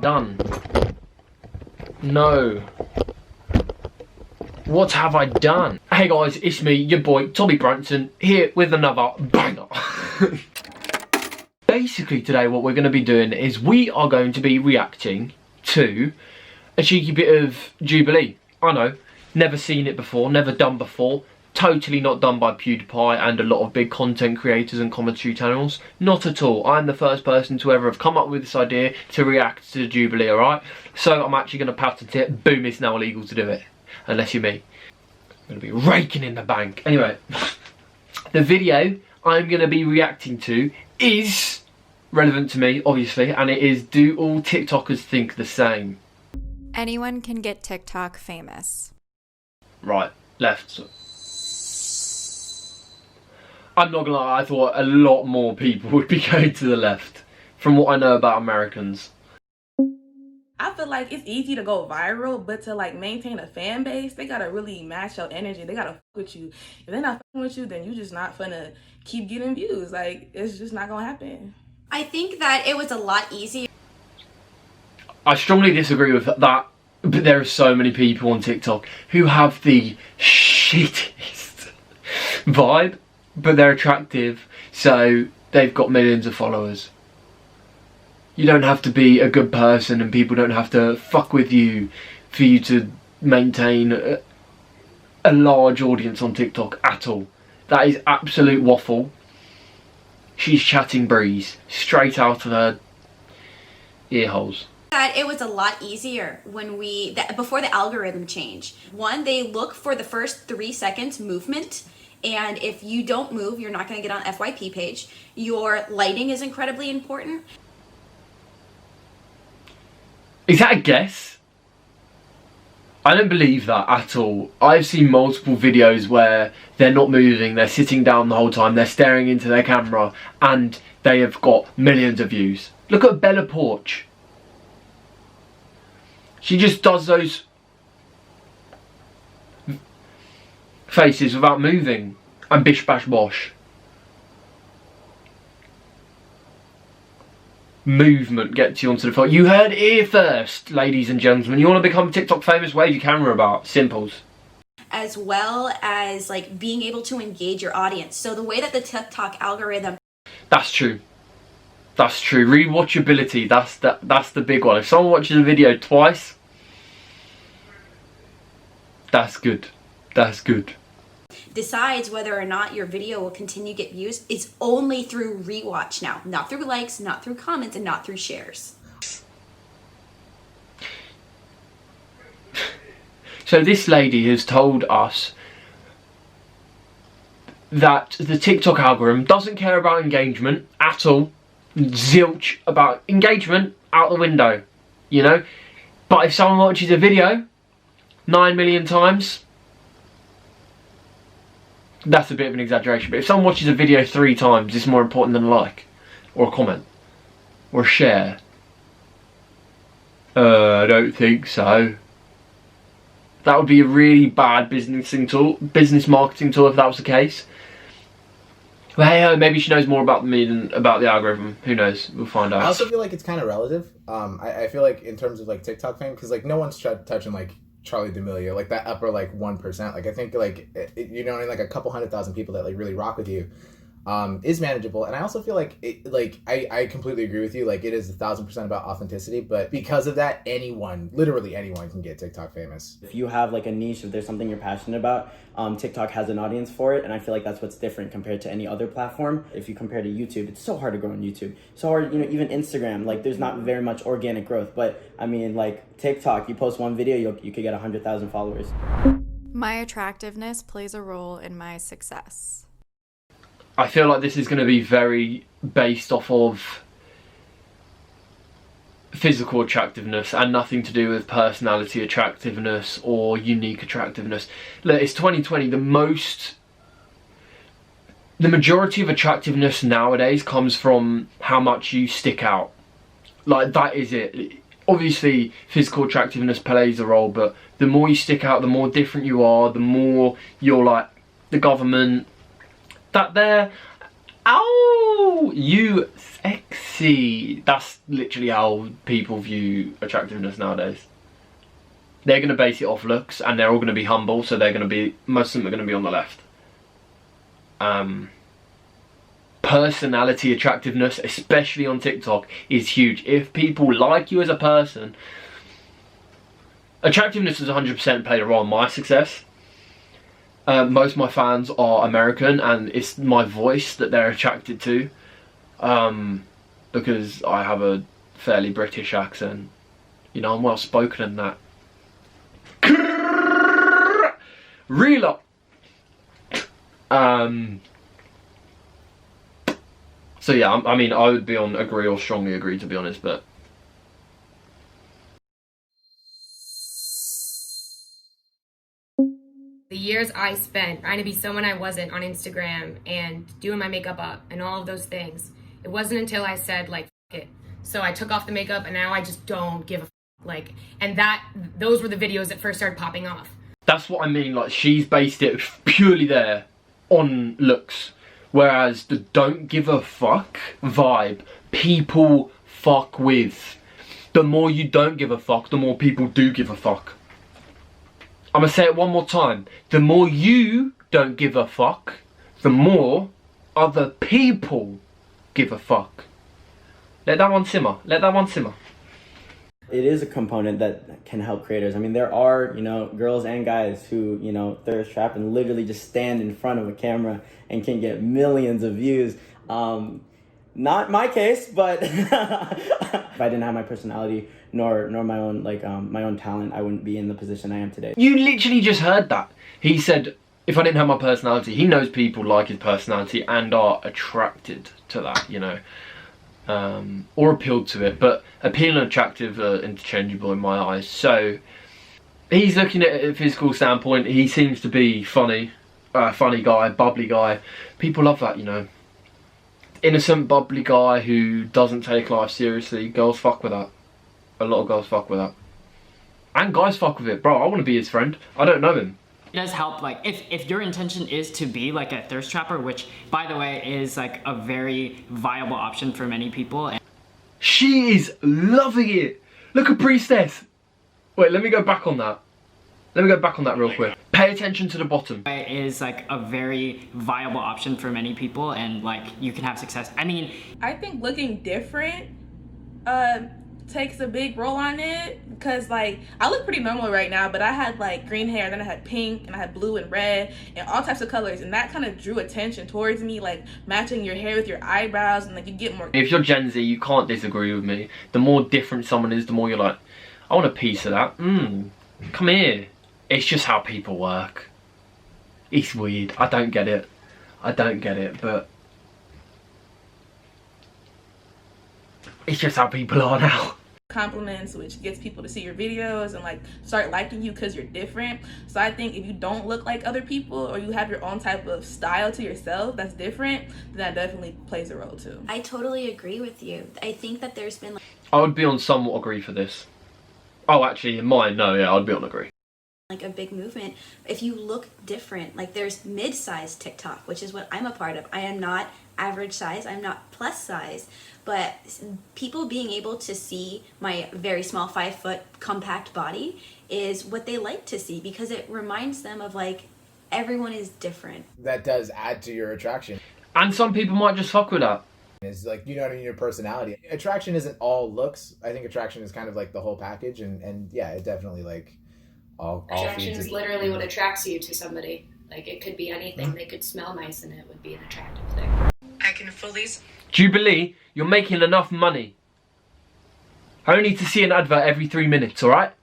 done? No. What have I done? Hey guys, it's me, your boy, Tommy Branson, here with another banger. Basically today what we're going to be doing is we are going to be reacting to a cheeky bit of Jubilee. I know, never seen it before, never done before. Totally not done by PewDiePie and a lot of big content creators and commentary channels. Not at all. I'm the first person to ever have come up with this idea to react to Jubilee, alright? So I'm actually going to patent it. Boom, it's now illegal to do it. Unless you're me. I'm going to be raking in the bank. Anyway, the video I'm going to be reacting to is relevant to me, obviously, and it is Do All TikTokers Think the Same? Anyone can get TikTok famous. Right, left. I'm not gonna lie, I thought a lot more people would be going to the left, from what I know about Americans. I feel like it's easy to go viral, but to like maintain a fan base, they gotta really match your energy. They gotta fuck with you. If they're not fucking with you, then you just not gonna keep getting views. Like, it's just not gonna happen. I think that it was a lot easier. I strongly disagree with that, but there are so many people on TikTok who have the shittiest vibe, but they're attractive, so they've got millions of followers. You don't have to be a good person and people don't have to fuck with you for you to maintain a large audience on TikTok at all. That is absolute waffle. She's chatting breeze straight out of her ear holes. That it was a lot easier when before the algorithm change. One, they look for the first 3 seconds movement, and if you don't move, you're not going to get on FYP page. Your lighting is incredibly important. Is that a guess? I don't believe that at all. I've seen multiple videos where they're not moving, they're sitting down the whole time, they're staring into their camera, and they have got millions of views. Look at Bella Porch. She just does those faces without moving. And bish bash bosh. Movement gets you onto the phone. You heard it here first, ladies and gentlemen. You want to become TikTok famous? Wave your camera about. Simples. As well as like being able to engage your audience. So the way that the TikTok algorithm. That's true. That's true. Rewatchability. That's the big one. If someone watches a video twice, that's good. That's good. Decides whether or not your video will continue to get views is only through rewatch now. Not through likes, not through comments, and not through shares. So this lady has told us that the TikTok algorithm doesn't care about engagement at all. Zilch about engagement, out the window, you know. But if someone watches a video 9 million times, that's a bit of an exaggeration, but if someone watches a video 3 times, it's more important than a like, or a comment, or a share. I don't think so. That would be a really bad business marketing tool if that was the case. But hey, maybe she knows more about me than about the algorithm. Who knows? We'll find out. I also feel like it's kind of relative. I feel like in terms of like TikTok fame, because like no one's touching like Charlie D'Amelio, like that upper like 1%. Like I think like you know, like a couple 100,000 people that like really rock with you is manageable. And I also feel like I completely agree with you. Like it is 1,000% about authenticity, but because of that, literally anyone can get TikTok famous. If you have like a niche, if there's something you're passionate about, TikTok has an audience for it, and I feel like that's what's different compared to any other platform. If you compare to YouTube, it's so hard to grow on YouTube. So hard, you know, even Instagram, like there's not very much organic growth. But I mean, like TikTok, you post one video, you could get 100,000 followers. My attractiveness plays a role in my success. I feel like this is going to be very based off of physical attractiveness and nothing to do with personality attractiveness or unique attractiveness. Look, it's 2020. The majority of attractiveness nowadays comes from how much you stick out. Like, that is it. Obviously, physical attractiveness plays a role, but the more you stick out, the more different you are, the more you're like the government. That there, Oh, you sexy. That's literally how people view attractiveness nowadays. They're going to base it off looks, and they're all going to be humble, so they're going to be, most of them are going to be on the left. Personality attractiveness, especially on TikTok, is huge. If people like you as a person, attractiveness has 100% played a role in my success. Most of my fans are American, and it's my voice that they're attracted to, because I have a fairly British accent. You know, I'm well spoken in that. Reel up. So yeah, I mean, I would be on agree or strongly agree, to be honest, but the years I spent trying to be someone I wasn't on Instagram and doing my makeup up and all of those things, it wasn't until I said, like, F it. So I took off the makeup, and now I just don't give a f. Like, and those were the videos that first started popping off. that's what I mean. Like, she's based it purely there on looks, whereas the don't give a fuck vibe, people fuck with. The more you don't give a fuck, the more people do give a fuck. I'm gonna say it one more time. The more you don't give a fuck, the more other people give a fuck. Let that one simmer. Let that one simmer. It is a component that can help creators. I mean, there are, you know, girls and guys who, you know, thirst trap and literally just stand in front of a camera and can get millions of views. Not my case, but if I didn't have my personality nor my own my own talent, I wouldn't be in the position I am today. You literally just heard that. He said, if I didn't have my personality, he knows people like his personality and are attracted to that, you know, or appealed to it. But appeal and attractive are interchangeable in my eyes. So he's looking at it at a physical standpoint. He seems to be funny guy, bubbly guy. People love that, you know. Innocent, bubbly guy who doesn't take life seriously. Girls fuck with that. A lot of girls fuck with that. And guys fuck with it. Bro, I want to be his friend. I don't know him. It does help, like, if your intention is to be like a thirst trapper, which, by the way, is like a very viable option for many people. And she is loving it. Look at Priestess. Wait, let me go back on that. Let me go back on that real quick. Pay attention to the bottom. It is like a very viable option for many people, and like you can have success. I mean, I think looking different takes a big role on it, because like I look pretty normal right now, but I had like green hair, then I had pink, and I had blue and red and all types of colors, and that kind of drew attention towards me, like matching your hair with your eyebrows, and like you get more. If you're Gen Z, you can't disagree with me. The more different someone is, the more you're like, I want a piece of that. Come here. It's just how people work. It's weird. I don't get it. I don't get it, but it's just how people are now. Compliments, which gets people to see your videos and like start liking you because you're different. So I think if you don't look like other people, or you have your own type of style to yourself that's different, then that definitely plays a role too. I totally agree with you. I think that there's been I would be on somewhat agree for this. Oh, actually, in mine, no, yeah, I'd be on agree. like a big movement. If you look different, like there's mid-size TikTok, which is what I'm a part of. I am not average size, I'm not plus size, but people being able to see my very small 5-foot compact body is what they like to see, because it reminds them of like everyone is different. That does add to your attraction. And some people might just fuck with that. It's like, you know what I mean, your personality. Attraction isn't all looks. I think attraction is kind of like the whole package, and yeah, it definitely like all attraction feeds is it. literally what attracts you to somebody. Like, it could be anything. They could smell nice and it would be an attractive thing. I can fully... Jubilee, you're making enough money. I only need to see an advert every 3 minutes, alright?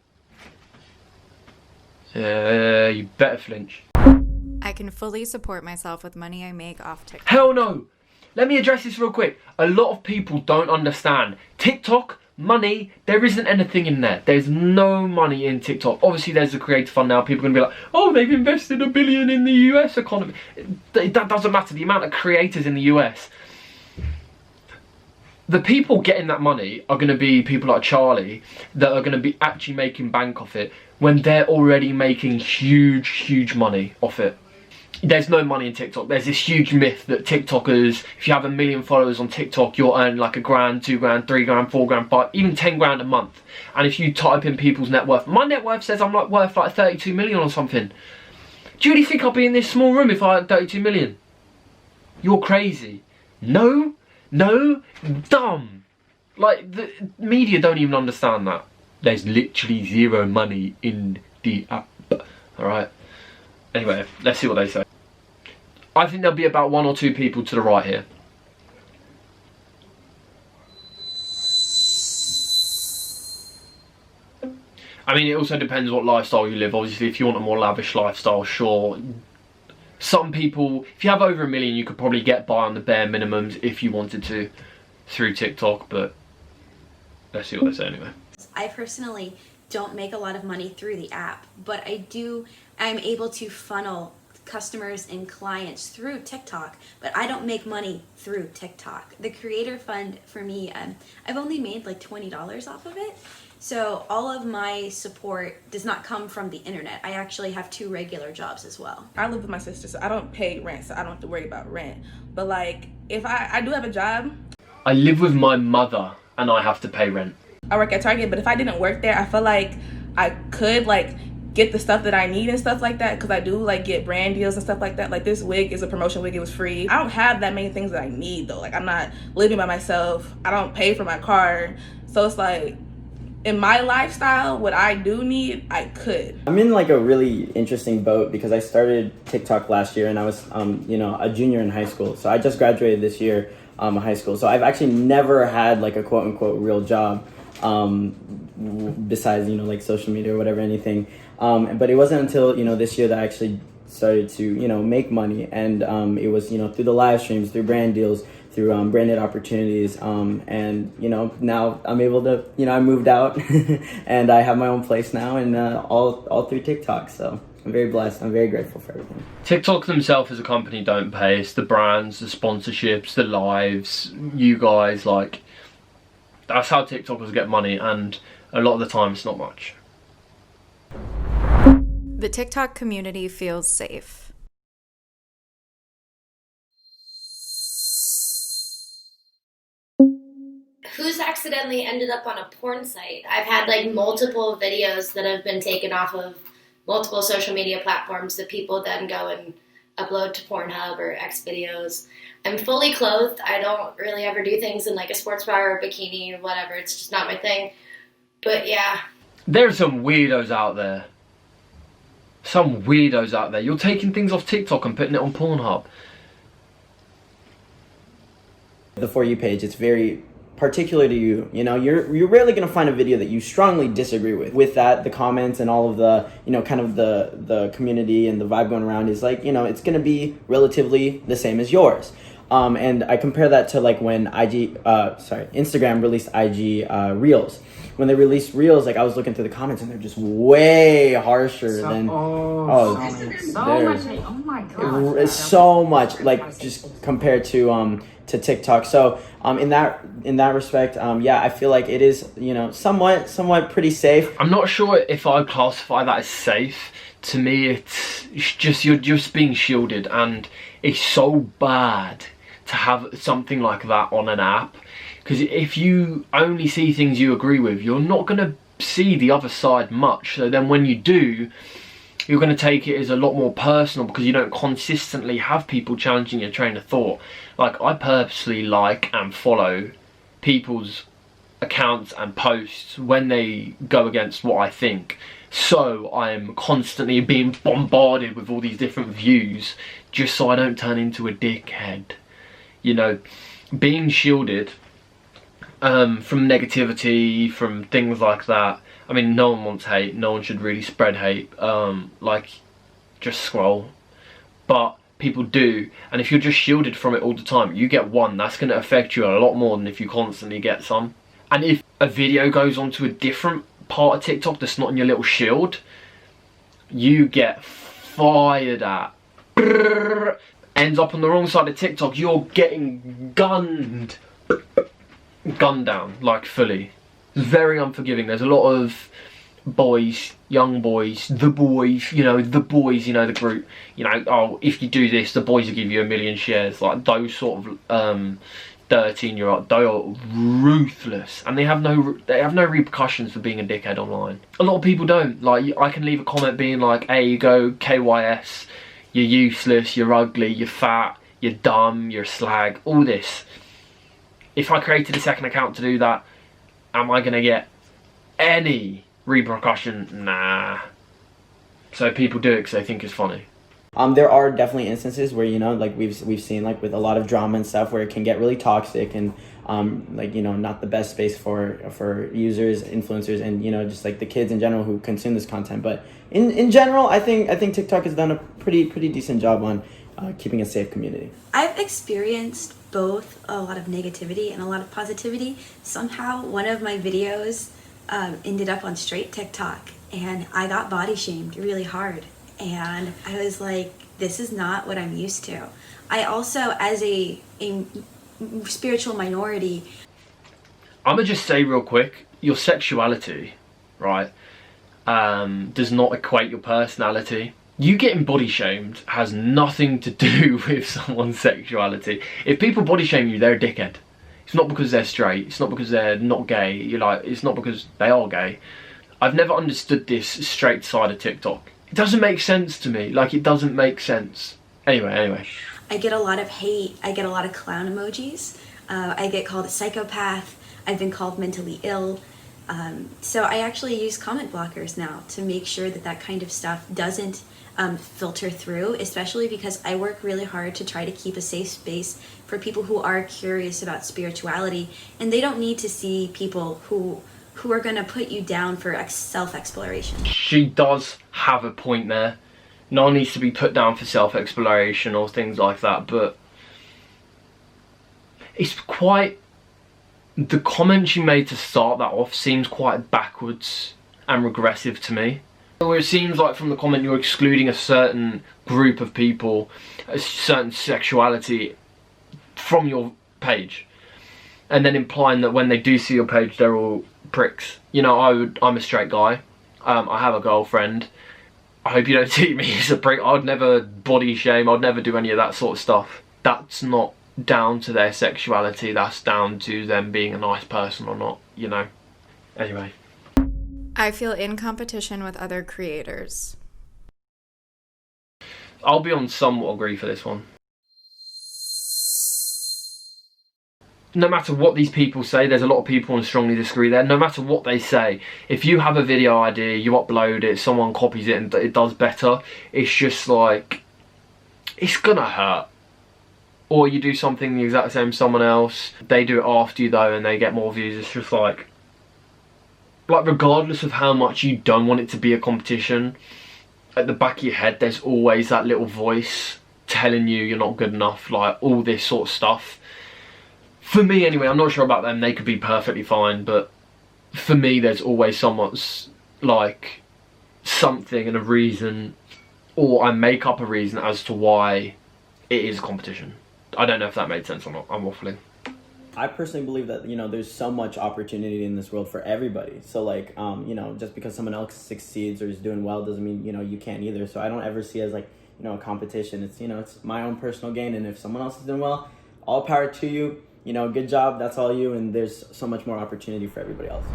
You better flinch. I can fully support myself with money I make off TikTok. Hell no! Let me address this real quick. A lot of people don't understand. TikTok, money, there isn't anything in there. There's no money in TikTok. Obviously, there's a creator fund now. People are going to be like, oh, they've invested $1 billion in the US economy. That doesn't matter. The amount of creators in the US. The people getting that money are going to be people like Charlie that are going to be actually making bank off it when they're already making huge, huge money off it. there's no money in TikTok. There's this huge myth that TikTokers, if you have 1 million followers on TikTok, you'll earn like £1,000, £2,000, £3,000, £4,000, £5,000, even £10,000 a month. And if you type in people's net worth, my net worth says I'm like worth like 32 million or something. Do you really think I'd be in this small room if I had 32 million? You're crazy. No, dumb. Like, the media don't even understand that. There's literally zero money in the app. Alright? Anyway, let's see what they say. I think there'll be about 1 or 2 people to the right here. I mean, it also depends what lifestyle you live. Obviously, if you want a more lavish lifestyle, sure. Some people, if you have over 1 million, you could probably get by on the bare minimums if you wanted to through TikTok, but let's see what they say anyway. I personally don't make a lot of money through the app, but I'm able to funnel customers and clients through TikTok, but I don't make money through TikTok. The creator fund for me, I've only made like $20 off of it. So all of my support does not come from the internet. I actually have 2 regular jobs as well. I live with my sister, so I don't pay rent, so I don't have to worry about rent. But like, if I do have a job. I live with my mother and I have to pay rent. I work at Target, but if I didn't work there, I feel like I could like get the stuff that I need and stuff like that, because I do like get brand deals and stuff like that. Like this wig is a promotion wig, it was free. I don't have that many things that I need though. Like I'm not living by myself. I don't pay for my car. So it's like, in my lifestyle, what I do need, I could. I'm in like a really interesting boat because I started TikTok last year and I was, you know, a junior in high school. So I just graduated this year high school. So I've actually never had like a quote unquote real job besides, you know, like social media or whatever, anything. But it wasn't until, you know, this year that I actually started to, you know, make money. And it was, you know, through the live streams, through brand deals, through branded opportunities, and you know, now I'm able to, you know, I moved out and I have my own place now, and all through TikTok. So I'm very blessed. I'm very grateful for everything. TikTok themselves as a company don't pay. It's the brands, the sponsorships, the lives, you guys, like, that's how TikTokers get money, and a lot of the time it's not much. The TikTok community feels safe. Who's accidentally ended up on a porn site? I've had like multiple videos that have been taken off of multiple social media platforms that people then go and upload to Pornhub or Xvideos. I'm fully clothed. I don't really ever do things in like a sports bra or a bikini or whatever. It's just not my thing. But yeah. There are some weirdos out there. Some weirdos out there. You're taking things off TikTok and putting it on Pornhub. The For You page, it's very particular to you. You know, you're rarely going to find a video that you strongly disagree with. With that, the comments and all of the, you know, kind of the community and the vibe going around is like, you know, it's going to be relatively the same as yours. And I compare that to like when Instagram released IG Reels. When they released Reels, like I was looking through the comments and they're just way harsher than it's so much like just compared to TikTok. So in that respect, yeah, I feel like it is, you know, somewhat pretty safe. I'm not sure if I classify that as safe. To me, it's just, you're just being shielded, and it's so bad to have something like that on an app, because if you only see things you agree with, you're not going to see the other side much. So then when you do, you're going to take it as a lot more personal, because you don't consistently have people challenging your train of thought. Like, I purposely like and follow people's accounts and posts when they go against what I think. So I'm constantly being bombarded with all these different views, just so I don't turn into a dickhead. You know, being shielded from negativity, from things like that. I mean, no one wants hate. No one should really spread hate. Like, just scroll. But people do. And if you're just shielded from it all the time, you get one. That's going to affect you a lot more than if you constantly get some. And if a video goes onto a different part of TikTok that's not in your little shield, you get fired at. Brrr, ends up on the wrong side of TikTok, you're getting gunned down, like fully. It's very unforgiving. There's a lot of boys, young boys, the boys, you know, the group, you know, oh, if you do this, the boys will give you 1 million shares. Like, those sort of 13-year-old, they are ruthless, and they have no repercussions for being a dickhead online. A lot of people don't. Like, I can leave a comment being like, hey, you go KYS, you're useless, you're ugly, you're fat, you're dumb, you're a slag, all this. If I created a second account to do that, am I gonna get any repercussion? Nah. So people do it because they think it's funny. There are definitely instances where, you know, like we've seen, like with a lot of drama and stuff, where it can get really toxic and like, you know, not the best space for users, influencers, and, you know, just like the kids in general who consume this content. But in general, I think TikTok has done a pretty decent job on keeping a safe community. I've experienced both a lot of negativity and a lot of positivity. Somehow one of my videos ended up on straight TikTok, and I got body shamed really hard. And I was like, this is not what I'm used to. I also, as a spiritual minority, I'm gonna just say real quick, your sexuality, right, does not equate your personality. You getting body shamed has nothing to do with someone's sexuality. If people body shame you, they're a dickhead. It's not because they're straight, it's not because they're not gay, it's not because they are gay. I've never understood this straight side of TikTok. It doesn't make sense to me. Like, it doesn't make sense. Anyway. I get a lot of hate. I get a lot of clown emojis. I get called a psychopath. I've been called mentally ill. So I actually use comment blockers now to make sure that kind of stuff doesn't filter through, especially because I work really hard to try to keep a safe space for people who are curious about spirituality, and they don't need to see people who are going to put you down for self-exploration. She does have a point there. No one needs to be put down for self-exploration or things like that, but it's quite... The comment she made to start that off seems quite backwards and regressive to me. Where it seems like from the comment you're excluding a certain group of people, a certain sexuality from your page, and then implying that when they do see your page they're all pricks. You know, I'm a straight guy, I have a girlfriend, I hope you don't see me as a prick. I'd never body shame, I'd never do any of that sort of stuff. That's not down to their sexuality, that's down to them being a nice person or not, you know. Anyway. I feel in competition with other creators. I'll be on somewhat agree for this one. No matter what these people say, there's a lot of people who strongly disagree there. No matter what they say, if you have a video idea, you upload it, someone copies it and it does better, it's just like, it's gonna hurt. Or you do something the exact same as someone else, they do it after you though and they get more views. It's just like regardless of how much you don't want it to be a competition, at the back of your head there's always that little voice telling you you're not good enough, like all this sort of stuff. For me anyway, I'm not sure about them, they could be perfectly fine, but for me there's always somewhat's like something and a reason, or I make up a reason as to why it is a competition. I don't know if that made sense or not, I'm waffling. I personally believe that, you know, there's so much opportunity in this world for everybody. So like, you know, just because someone else succeeds or is doing well doesn't mean, you know, you can't either. So I don't ever see it as like, you know, a competition. It's, you know, it's my own personal gain. And if someone else is doing well, all power to you, you know, good job. That's all you. And there's so much more opportunity for everybody else.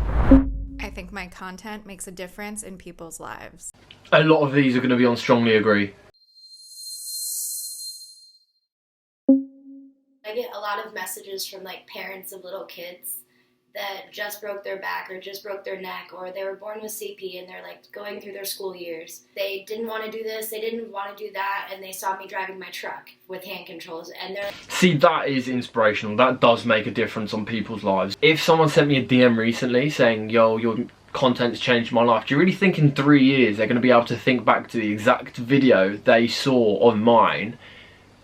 I think my content makes a difference in people's lives. A lot of these are going to be on strongly agree. I get a lot of messages from like parents of little kids that just broke their back or just broke their neck, or they were born with CP and they're like going through their school years. They didn't want to do this, they didn't want to do that, and they saw me driving my truck with hand controls and they're... See, that is inspirational. That does make a difference on people's lives. If someone sent me a DM recently saying, yo, your content's changed my life, do you really think in 3 years they're going to be able to think back to the exact video they saw on mine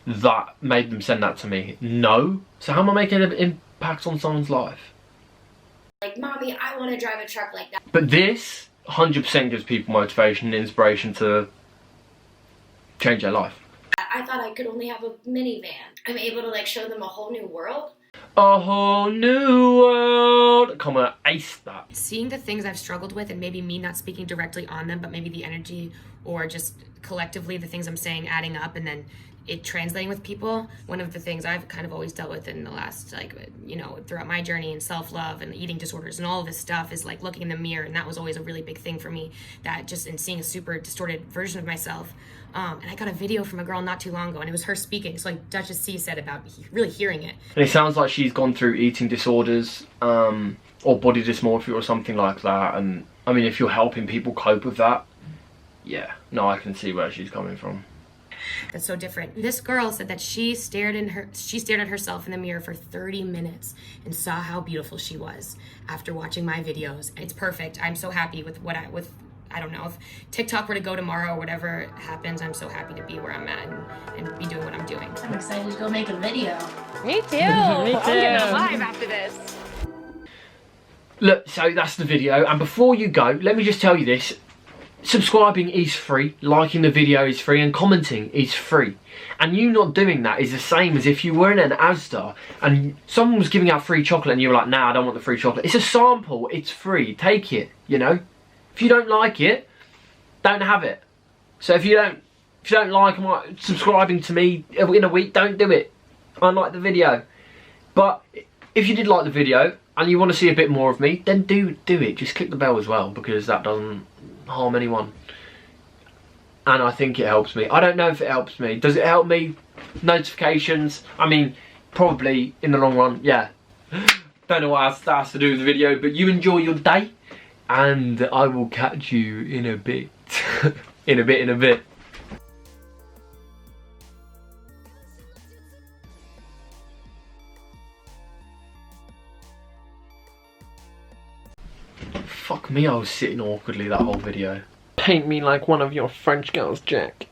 that made them send that to me? No. So how am I making an impact on someone's life? Like, mommy, I want to drive a truck like that. But this 100% gives people motivation and inspiration to change their life. I thought I could only have a minivan. I'm able to like show them a whole new world. A whole new world. Come on, ace that. Seeing the things I've struggled with and maybe me not speaking directly on them, but maybe the energy or just collectively the things I'm saying adding up and then it translating with people. One of the things I've kind of always dealt with in the last, like, you know, throughout my journey in self-love and eating disorders and all of this stuff is like looking in the mirror. And that was always a really big thing for me, that just in seeing a super distorted version of myself. And I got a video from a girl not too long ago and it was her speaking. So like Duchess C said about really hearing it. And it sounds like she's gone through eating disorders or body dysmorphia or something like that. And I mean, if you're helping people cope with that, yeah, no, I can see where she's coming from. That's so different. This girl said that she stared at herself in the mirror for 30 minutes and saw how beautiful she was after watching my videos. And it's perfect. I'm so happy with I don't know, if TikTok were to go tomorrow or whatever happens, I'm so happy to be where I'm at and be doing what I'm doing. I'm excited to go make a video. Me too. I'm getting a vibe after this. Look, so that's the video. And before you go, let me just tell you this. Subscribing is free, liking the video is free, and commenting is free. And you not doing that is the same as if you were in an Asda and someone was giving out free chocolate and you were like, nah, I don't want the free chocolate. It's a sample, it's free, take it, you know? If you don't like it, don't have it. So if you don't like subscribing to me in a week, don't do it. I like the video. But if you did like the video and you want to see a bit more of me, then do it. Just click the bell as well, because that doesn't harm anyone. And I think it helps me. I don't know if it helps me. Does it help me? Notifications? I mean, probably in the long run, yeah. Don't know what that has to do with the video, but you enjoy your day. And I will catch you in a bit. in a bit. Fuck me, I was sitting awkwardly that whole video. Paint me like one of your French girls, Jack.